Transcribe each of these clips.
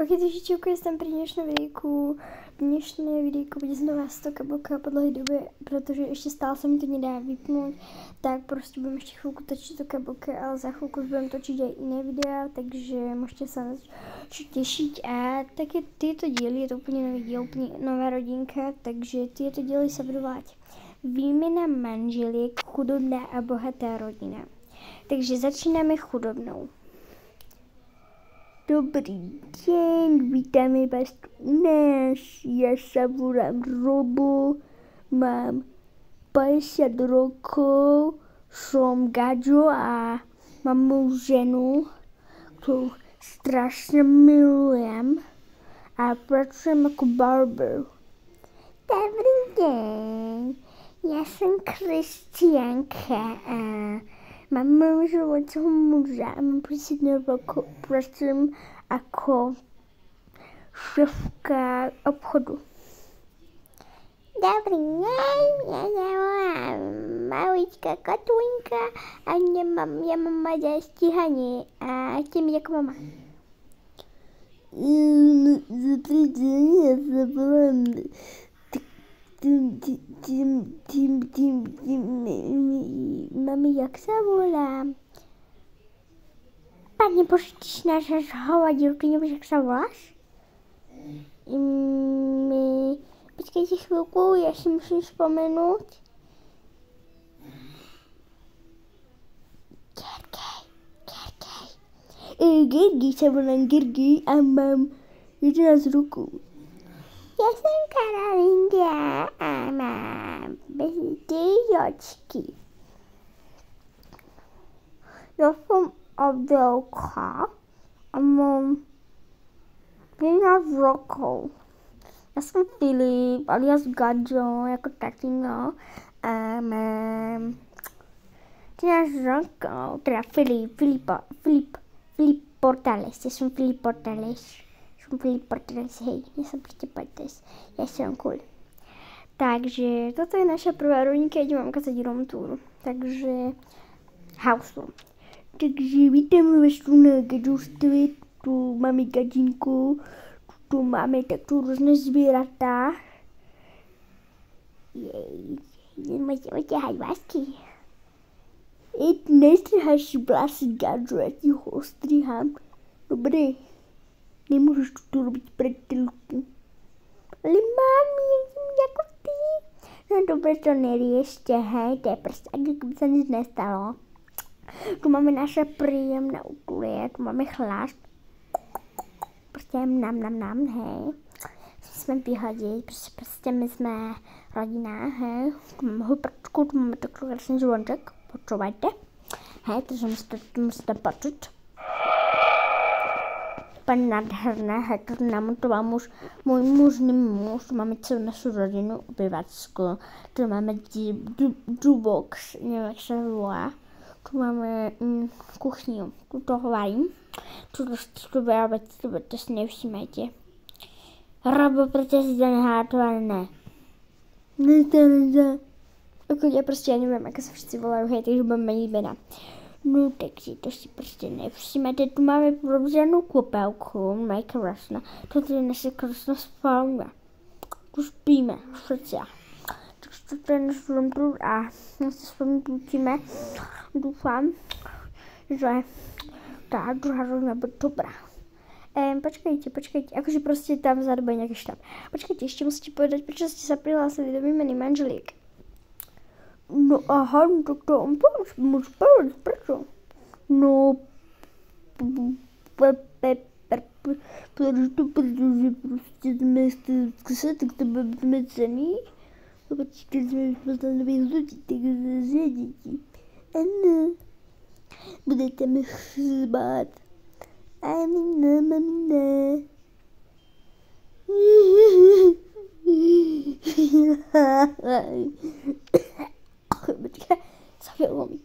Ok, takže čauko, jsem pri dnešnom videjku. Dnešné videjko bude znova 100 kabelka po dlouhé době, protože ještě stále se mi to nedá vypnout. Tak prostě budeme ještě chvilku točit to kabelka, ale za chvilku budeme točit i jiné videa, takže můžete se na to těšit. A taky tyto díly, je to úplně nový díl, úplně nová rodinka, takže tyto díly se budou volat Výměna manželek, chudobná a bohatá rodina. Takže začínáme chudobnou. Dobrý deň, vítáme vás u nás. Ja sa volám Robo, mám 50 rokov, som Gaďo a mám moju ženu, ktorú strašne milujem a pracujem ako barber. Dobrý deň, ja som Kristianka a mám manželského muža a mám 50 rokov, pracujem ako šéfka obchodu. Dobrý deň, ja sa volám malička Katulínka a ja mám mať stíhanie a chcem byť ako mama. Dobrý deň, ja sa volám Mami, jak sa volá? Pane Bože, ty si náš hovadil, ty nevíš, jak sa voláš? Počkejte chvíľku, ja si musím spomenúť. Gergej sa volám Gergej a mám 11 rokov. Ja som Karolinka a mám 4 ročky. Ja som Adelka a mám 13 rokov. Ja som Filip, alias Gaďo, ako tatino a mám 13 rokov. Teda Filip Portales, ja som Filip Portales. Filip Portales, hej, ja som proste Portales, ja som cool. Takže toto je naša prvá rodinka, idem vám kazať room tour. Takže house tour. Takže vítáme vás tu na Gaďovstve, tu máme Gaďinku, tu máme takto rôzne zvieratá. Jej, môžete oťahať vásky. Nestriháš si vlasy, Gaďo, ja ti ho ostrihám. Dobre. Nemôžeš to robiť pre telku. Ale mami, ja som ako ty. No dobre, to neriešte, hej, to je proste, ako by sa nič nestalo. Tu máme naše príjemné útlie, tu máme chlast. Proste nám, hej. Sme vyhodiť, proste my sme rodina, hej. Tu máme hupačku, tu máme taký krásny zvonček, počúvajte. Hej, takže musíte počuť. Pane nádherné, hej, to nám to má môj mužný muž, tu máme celú našu rodinu, obyvačku, tu máme dubok, neviem, jak sa volá, tu máme kuchňu, tu to varím, tu veľa veci, to si nevšímajte. Robo, prečo si to nehátované? Ako ja proste, ja neviem, ako sa všetci volajú, hej, takže budeme meniť mena. No tak si to si prostě nevšimnete, tu máme provřenou koupelku, mají krásná, toto je naše krásná spálna, tu spíme všetci. Takže toto je náš room tour a my se spolu půjčíme, doufám, že ta druhá rodina bude dobrá. Počkejte, akože prostě tam vzadu bude nějaký štáb. Počkejte, ještě musíte povedať, prečo ste sa prihlásili do výmeny manželiek. No aha, no tak to on môže povedať, prečo? No, pretože proste sme sa tak to budeme cení. Keď sme poznali nových ľudí, tak zase deti. Áno, budete mi chzbať. Mamina. Počkaj, sa veľmi.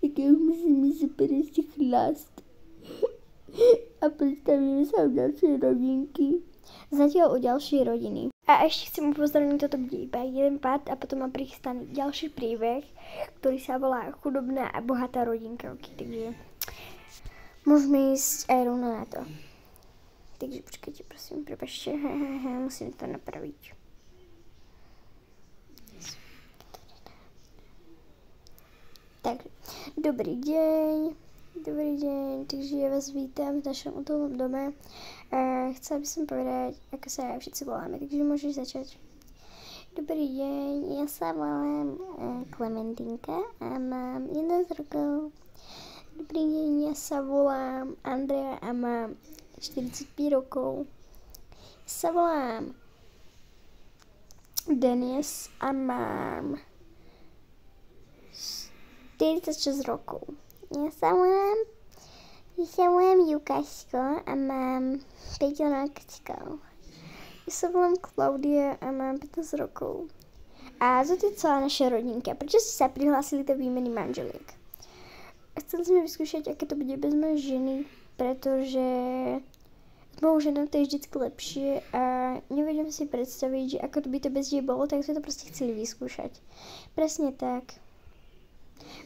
Tak ja musím si prejsť chlast. A predstavíme sa u ďalšej rodinky. Zatiaľ u ďalšej rodiny. A ešte chcem upozorniť, toto bude iba jeden pád a potom má prichystaný ďalší príbeh, ktorý sa volá Chudobná a bohatá rodinka. Okay, takže Můžeme jíst a rovno na to. Takže počkejte, prosím, prepačte, musím to napravit. Tak, dobrý deň, takže ja vás vítam v našom útulnom dome. Chcela by som povedať, ako sa všetci voláme, takže môžeš začať. Dobrý deň, ja sa volám Klementínka a mám 11 rokov. Dobrý deň, ja sa volám Andrea a mám 45 rokov. Ja sa volám Denis a mám 46 rokov. Ja sa volám Jukaško a mám 5 rokov. Ja sa volám Klaudia a mám 15 rokov. A toto je celá naša rodinka. Prečo ste sa prihlásili do výmeny manželiek? Chceli sme vyskúšať, aké to bude bez mojej ženy, pretože s mojou ženou to je vždycky lepšie a nevedem si predstaviť, že ako by to bez nej bolo, tak sme to proste chceli vyskúšať. Presne tak.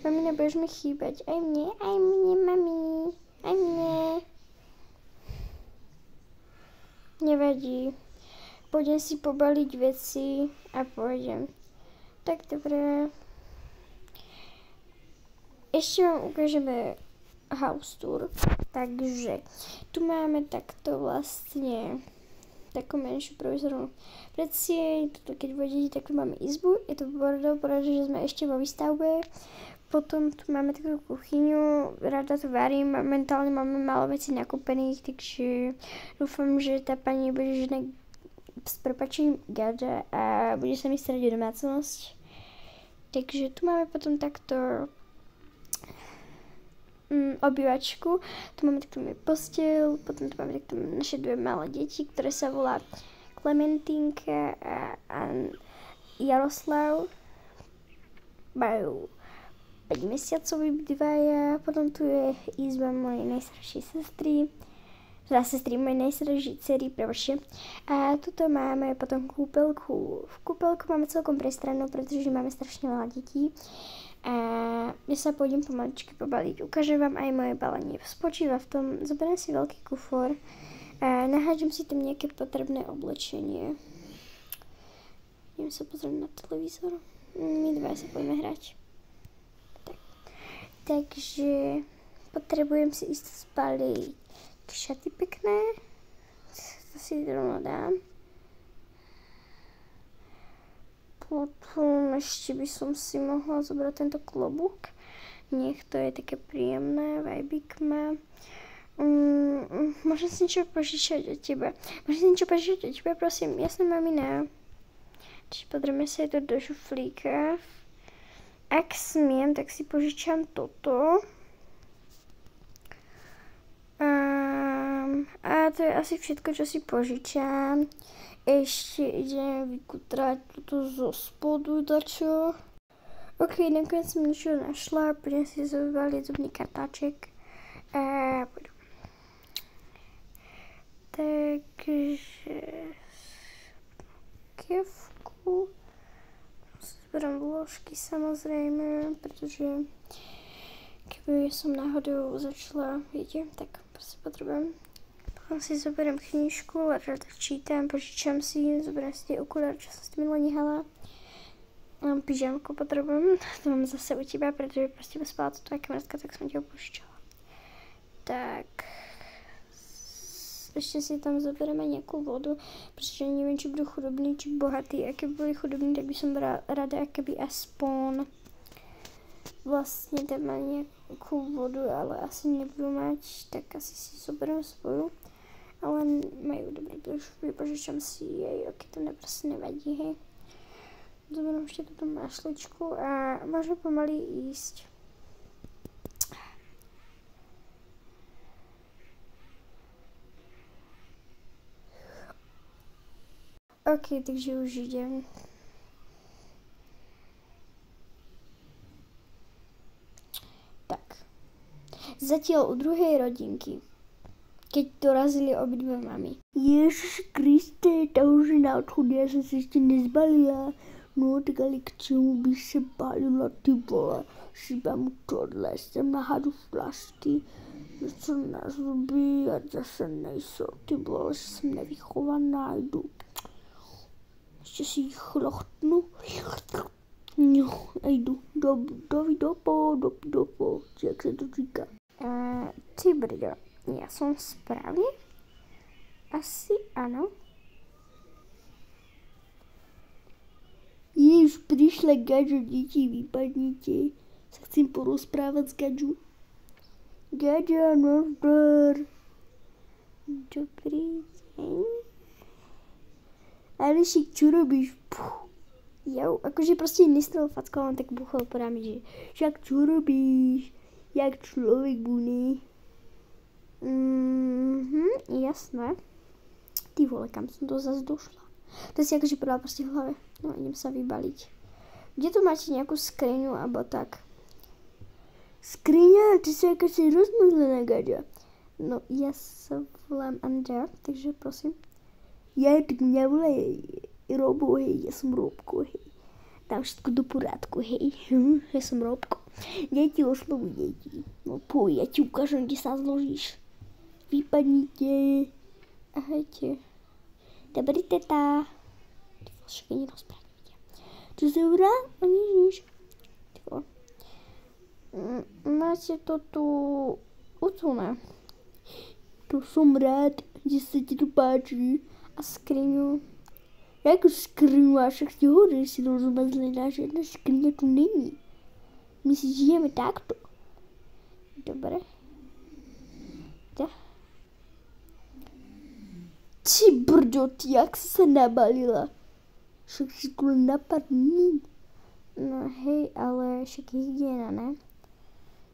Mami, nebudeš mi chýbať. Aj mne, mami. Aj mne. Nevadí. Pôjdem si pobaliť veci a pôjdem. Tak dobre. Ešte vám ukážeme house tour. Takže tu máme takto vlastne takú menšiu provizornú predsieň. Tuto keď vodíte, tak tu máme izbu. Je to bordel, pretože sme ešte vo výstavbe. Potom tu máme takú kuchyňu, rada to varím, momentálne máme málo vecí nakúpených, takže dúfam, že tá pani bude žena s prepačením gada a bude sa mi starať o domácnosť. Takže tu máme potom takto obývačku, tu máme takto posteľ, potom tu máme takto naše dve malé deti, ktoré sa volá Klementínka a Jaroslav. Majú 5 mesiacov dvaja, potom tu je izba mojej najstaršej sestry, teda sestry mojej najstaršej dcery, prepačte. A tuto máme potom kúpeľku. V kúpeľku máme celkom prestranú, pretože máme strašne veľa detí. A ja sa pôjdem pomaličky pobaliť. Ukážem vám aj moje balenie. Spočíva v tom, zoberiem si veľký kufor a nahádžem si tam nejaké potrebné oblečenie. Idem sa pozrieť na televízor. My dva sa poďme hrať. Takže potrebujem si ísť spaliť šaty pekné. To si rovno dám. Potom ešte by som si mohla zobrať tento klobúk. Nech to je také príjemné, vibík má. Môžem si niečo požičať od teba. Prosím. Jasné, mamina. Čiže podrieme sa to do šuflíka. Ak smiem, tak si požičam toto. A to je asi všetko, čo si požičam. Ešte idem vykutrať toto zo spodu dačo. Ok, nakoniec som niečo našla. Poďme si zobaliť zubný kartáček. A poďme. Takže kevku. Zberám vložky samozrejme, pretože keby som náhodou začala, viete, tak proste potrebujem. Potom si zoberiem knižku, rada čítam, požičam si, zoberiem si tie okuláre, čo som s tým nehala. Pyžamku potrebujem, to mám zase u teba, pretože proste spala to tvoja kamarátka, tak som ti ho požičala. Tak. Ešte si tam zoberieme nejakú vodu, pretože neviem, či budú chudobní, či bohatí. A keby boli chudobní, tak by som rada, keby aspoň vlastne tam má nejakú vodu, ale asi nebudú mať, tak asi si zoberiem svoju. Ale majú dobrý družby, požičam si jej, ok, to proste nevadí, hej. Zoberiem ešte túto mašličku a môžem pomaly ísť. Ok, takže už idem. Tak. Zatiaľ u druhej rodinky, keď dorazili obidve mami. Ježiš Kriste, tá už je na odchod, ja som si ešte nezbalila. No tak ale k čemu bych se bálila, ty vole, šíba mu tohle, jsem nahádu flašky, co nazubí a zase nejsou, ty vole, že jsem nevychovaná, jdu. Ještě si jich chlochtnu. No, a jdu dopo, jak se to říká. Ty brdo, já jsem správně? Asi ano. Již přišla Gadžo, děti, vypadnite. Se chcem porozprávat s Gadžu. Gadžo, nazdar. Dobrý deň. Alešik, čo robíš? Jo, akože proste nestal fackou, on tak buchol po rámi, že však čo robíš? Jak človek buný? Jasné. Ty vole, kam som to zase došla? To si akože podala proste v hlave. No, idem sa vybaliť. Kde tu máte nejakú skriňu, alebo tak? Skriňa? Ty si akože rozmazlená, Gadža. No, ja sa volám Andrea, takže prosím. Ja, tak mňa volaj Robo, hej, ja som Robko, hej. Dám všetko do porádku, hej. Ja som Robko. Deti, oslovuj deti. No, poj, ja ti ukážem, kde sa zložíš. Vypadnite. Ahojte. Dobrý teta. Ty však je nerozprávajte. Čo sa urá? A nič. Máte to tu utuné. To som rád, že sa ti to páči. A skriňu. Jakú skriňu? A však si hovoril, že si rozmazlená, že jedna skriňa tu není. My si žijeme takto. Dobre. Ty brďo, ty jak si sa nabalila? Však si tu len napadní. No hej, ale však hygiena, ne?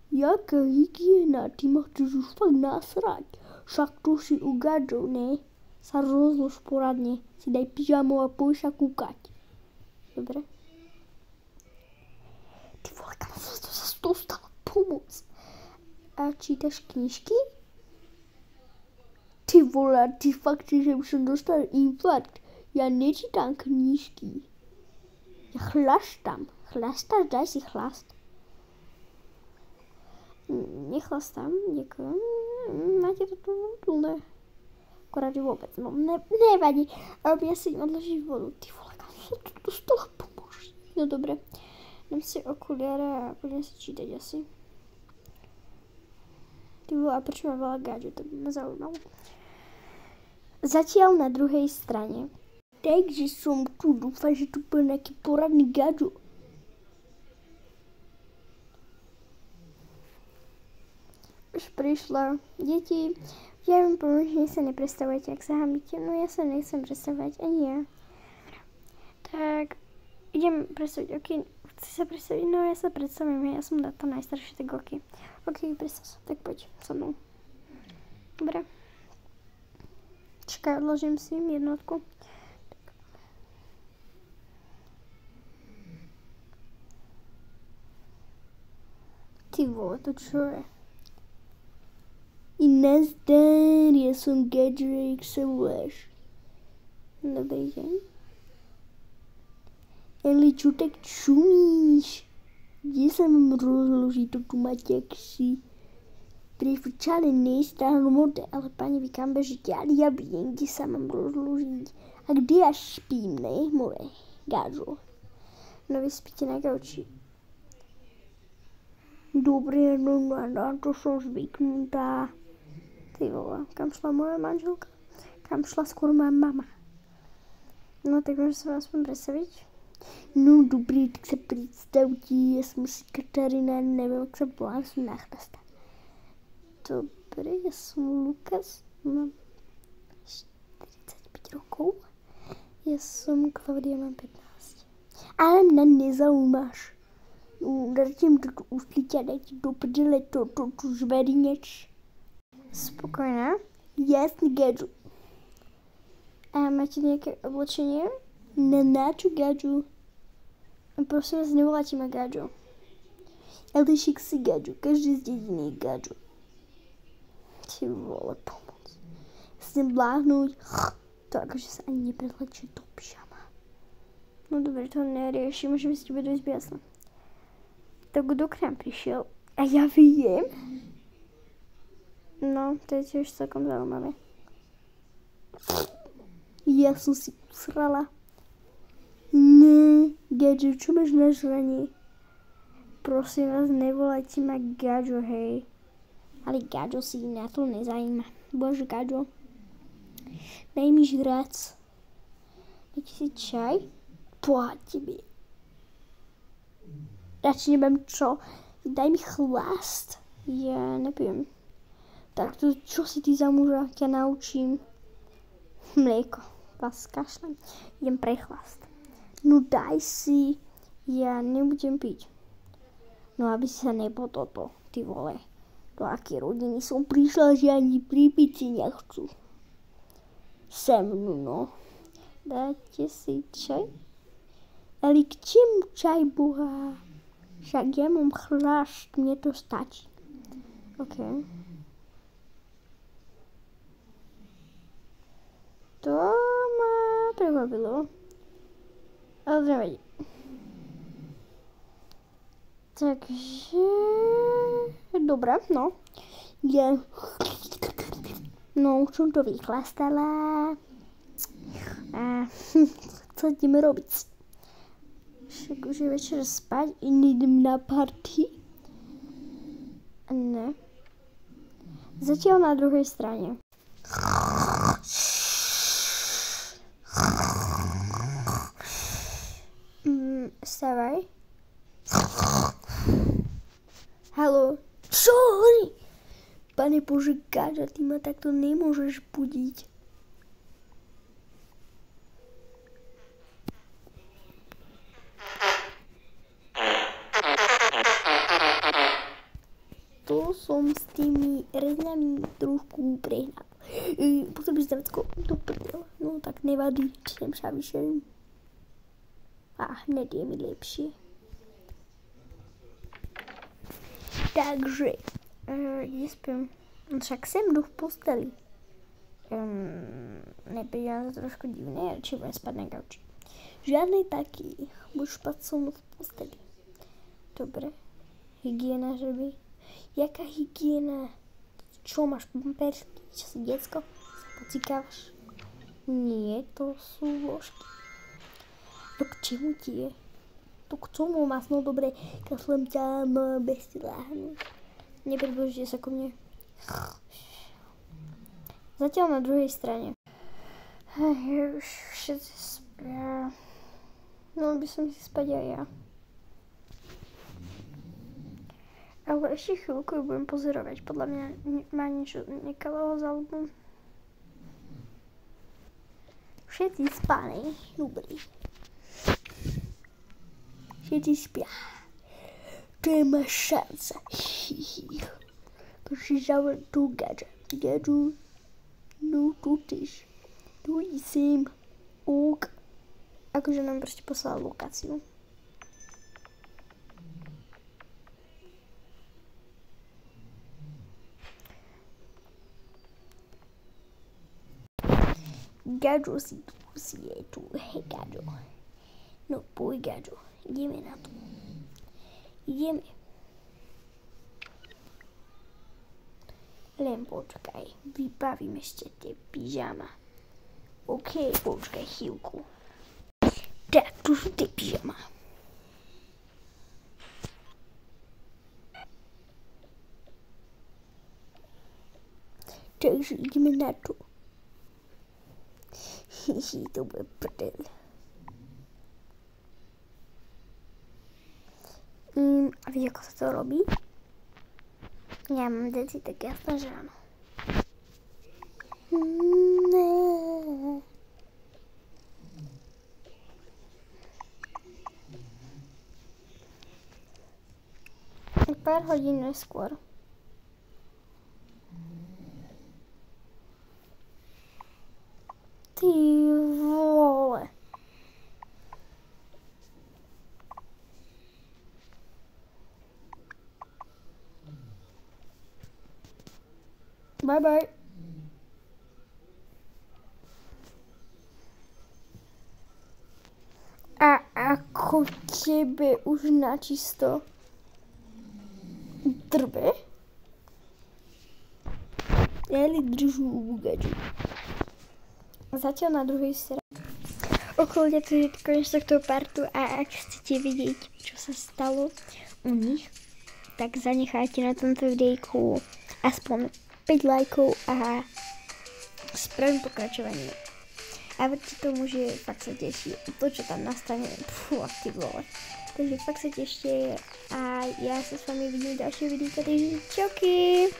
Jaká hygiena? Ty ma chceš už fakt nasrať. Však tu si u Gadžo, ne? Sa rozlož poradne. Si daj pyžamu a pôjď sa kúkať. Dobre? Ty vole, kam som to zase dostala? Pomoc. A čítaš knižky? Ty vole, ty fakt, že už som dostal infarkt. Ja nečítam knižky. Ja chlastám. Chlastáš? Daj si chlast. Nechlastám, ďakujem. Máte to tu nutulné. Akorát vôbec, no nevadí. Ale ja si odložiť vodu. Ty vole, kam som to dostala? Pomôž. No dobre. Dám si okuliare a budem si čítať asi. Ty vole, a prečo ma volá Gadžo? To by ma zaujímalo. Zatiaľ na druhej strane. Takže som tu, dúfam, že tu bude nejaký poradný Gadžo. Už prišla. Deti, ja vám pomôžem, že sa neprestavujete, ak sa hambíte. No ja sa nechcem predstavovať, ani ja. Tak, idem predstaviť, ok. Chci sa predstaviť? No ja sa predstavím, ja som tá najstaršia, tak ok. Ok, predstav sa, tak poď so mnou. Dobre. Čakaj, odložím si jednotku. Ty vole, to čo je? I nazdar, ja som Gadžo, jak sa voláš? Dobrý deň. Ale čo tak čumíš? Kde sa mám rozložiť? To tu máte akší prifrčané nestáhnu mode, ale pani, vy kam bežíte? Ale ja viem, kde sa mám rozložiť. A kde ja špím, ne? More, Gadžo. No vy spíte na gauči. Dobre, no na to som zvyknutá. Ty vole, kam šla moja manželka? Kam šla skôr moja mama? No tak môžem sa aspoň predstaviť. No dobrý, tak sa predstavte, ja som si Katarina, neviem, ak sa volám, som nachlastá. Dobre, ja som Lukas, mám 45 rokov. Ja som Klaudia, mám 15. Ale mňa nezaujímaš. Držím to tu úsliť a daj ti do prdele to žverineč. Spokojná? Jasný, Gadžo. A máte nejaké oblečenie? Na čo, Gadžo? Prosím vás, nevoláte ma Gadžo. Alešik si Gadžo, každý z dediny je Gadžo. Ty vole, pomoc. Chcem bláhnuť. To akože sa ani neprevlečie do pyžama. No dobre, to neriešim, že by ste bude dosť jasné. Tak kdo k nám prišiel? A ja viem. No, to je tiež celkom zaujímavé. Ja som si usrala. Ne, Gadžo, čo máš na žranie? Prosím vás, nevolajte ma Gadžo, hej. Ale Gadžo si na to nezajíma. Bože, Gadžo. Daj mi žrác. Dajte si čaj? Poď tebe. Radšej nebudem čo? Daj mi chlast. Ja nepijem. Tak to, čo si ty za muža? Ťa naučím. Mlieko. Vás kašlem. Idem pre chlast. No daj si. Ja nebudem piť. No aby si sa nepototo, ty vole. Do aké rodiny som prišla, že ani pripiť si nechcú. Se mnou, no. Dáte si čaj? Ale k čemu čaj, boha? Však ja mám chlast, mne to stačí. OK. To ma prekvapilo. Ale nevadí. Takže... Dobre, no. Ja... No, už som to vychlastala. A... Co ideme robiť? Však už je večer spať i nejdem na party. Ne. Zatiaľ na druhej strane. Vstávaj. Haló. Sorry. Pane Bože, Gadža, ty ma takto nemôžeš budiť. To som s tými rezňami trošku prehnal. Potom by sa vecko do prdela. No tak nevadí, čím sa vyšerím. A hned je mi lepšie. Takže, kde spím? Však sem jdu v posteli. Nepríde to trošku divné, či budem spať na gauči. Žiadnej taký, budeš spať so mnou v posteli. Dobre. Hygiena, že by? Jaká hygiena? Čo máš pampersky? Čo si decko? Sa pocikávaš? Nie, to sú vložky. To k čemu ti je? To k čomu máš? No dobre, kašlem ťa, bez ti láhnuť. Nepribližte sa ku mne. Zatiaľ na druhej strane. Už všetci spia. No by som si spať aj ja. Ale ešte chvíľku budem pozorovať. Podľa mňa má niečo nekalého za ľudom. Všetci spali. Dobrý. Všetci spia. To je moja šanca. Takže zavol tu Gadža. Gadžu. No tu tyž. Tu sem. Ok. Akože nám proste poslal lokáciu. Gadžo si je tu. Hej Gadžo. No poj Gadžo. Ideme na to. Ideme. Len počkaj. Vybavím ešte tie pyžama. OK, počkaj chvíľku. Tak, tu sú tie pyžama. Takže ideme na to. To bude prdel. A vieš, ako sa to robí? Ja mám deci tak jasné, že áno. Ne. Pár hodín neskôr. Ty vole. Bye bye. A Ako tebe už načisto drbe. Jeli držu bugaču. Zatiaľ na druhej strane. Okolo to je koniec tohto partu a ak chcete vidieť, čo sa stalo u nich, tak zanechajte na tomto videjku aspoň 5 lajkov a spravím pokračovanie. A verte tomu, že fakt sa teší. To, čo tam nastane, ty vole. Takže fakt sa tešte a ja sa s vami vidím v ďalšej videu. Takže čauky!